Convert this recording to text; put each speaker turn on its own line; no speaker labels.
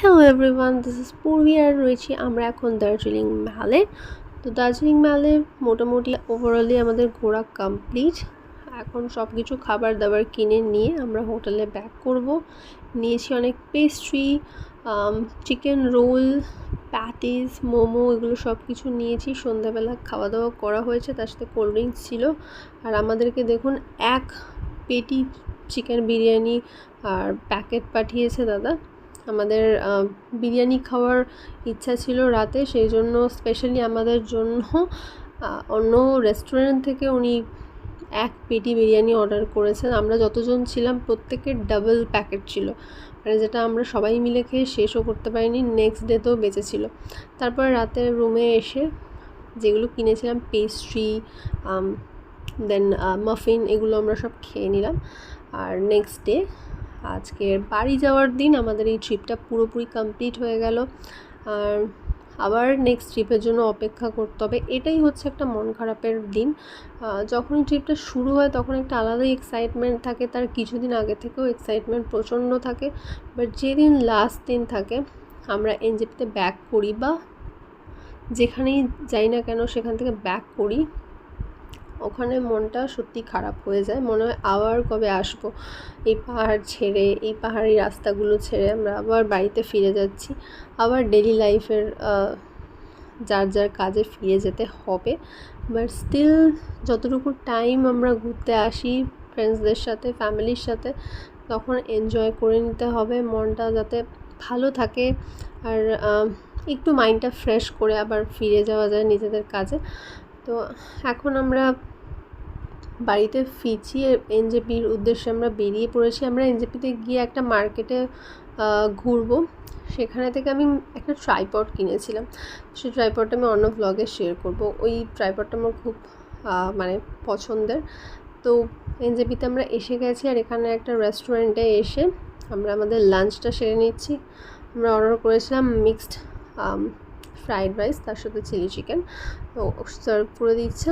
Hello everyone, this is পূর্বী আর রয়েছি আমরা এখন দার্জিলিং ম্যালে। তো দার্জিলিং ম্যালে মোটামুটি ওভারঅলি আমাদের ঘোরা কমপ্লিট। এখন সব কিছু খাবার দাবার কিনে নিয়ে আমরা হোটেলে ব্যাক করব। নিয়েছি অনেক pastry, chicken roll, patties, momo, এগুলো সব কিছু নিয়েছি। সন্ধ্যাবেলা খাওয়া দাওয়া করা হয়েছে, তার সাথে কোল্ড ড্রিঙ্কস ছিল। আর আমাদেরকে দেখুন এক পেটি চিকেন বিরিয়ানি আর প্যাকেট পাঠিয়েছে দাদা। আমাদের বিরিয়ানি খাওয়ার ইচ্ছা ছিল রাতে, সেই জন্য স্পেশালি আমাদের জন্য অন্য রেস্টুরেন্ট থেকে উনি এক পেটি বিরিয়ানি অর্ডার করেছেন। আমরা যতজন ছিলাম প্রত্যেকের ডাবল প্যাকেট ছিল, মানে যেটা আমরা সবাই মিলে খেয়ে শেষও করতে পারিনি, নেক্সট ডেতেও বেঁচে ছিল। তারপর রাতে রুমে এসে যেগুলো কিনেছিলাম পেস্ট্রি, দেন মাফিন, এগুলো আমরা সব খেয়ে নিলাম। আর নেক্সট ডে আজকের বাড়ি যাওয়ার দিন আমাদের এই ট্রিপটা পুরোপুরি কমপ্লিট হয়ে গেল। আর আবার নেক্সট ট্রিপের জন্য অপেক্ষা করতে হবে। এটাই হচ্ছে একটা মন খারাপের দিন। যখনই ট্রিপটা শুরু হয় তখন একটা আলাদাই এক্সাইটমেন্ট থাকে, তার কিছুদিন আগে থেকেও এক্সাইটমেন্ট প্রচণ্ড থাকে। বাট যেদিন লাস্ট দিন থাকে আমরা এনজেপিতে ব্যাক করি বা যেখানেই যাই না কেন সেখান থেকে ব্যাক করি, ওখানে মনটা সত্যি খারাপ হয়ে যায়। মনে হয় আবার কবে আসবো, এই পাহাড় ছেড়ে, এই পাহাড়ি রাস্তাগুলো ছেড়ে আমরা আবার বাড়িতে ফিরে যাচ্ছি, আবার ডেলি লাইফের যার যার কাজে ফিরে যেতে হবে। বাট স্টিল যতটুকু টাইম আমরা ঘুরতে আসি ফ্রেন্ডসদের সাথে, ফ্যামিলির সাথে, তখন এনজয় করে নিতে হবে, মনটা যাতে ভালো থাকে আর একটু মাইন্ডটা ফ্রেশ করে আবার ফিরে যাওয়া যায় নিজেদের কাজে। তো এখন আমরা বাড়িতে ফিরছি, এনজেপির উদ্দেশ্যে আমরা বেরিয়ে পড়েছি। আমরা এনজেপিতে গিয়ে একটা মার্কেটে ঘুরবো। সেখানে থেকে আমি একটা ট্রাইপড কিনেছিলাম, সেই ট্রাইপডটা আমি অন্য ব্লগে শেয়ার করব। ওই ট্রাইপডটা আমার খুব মানে পছন্দের। তো এনজেপিতে আমরা এসে গেছি, আর এখানে একটা রেস্টুরেন্টে এসে আমরা আমাদের লাঞ্চটা সেরে নিচ্ছি। আমরা অর্ডার করেছিলাম মিক্সড ফ্রাইড রাইস, তার সাথে চিলি চিকেন। তো সার্ভ করে দিচ্ছে।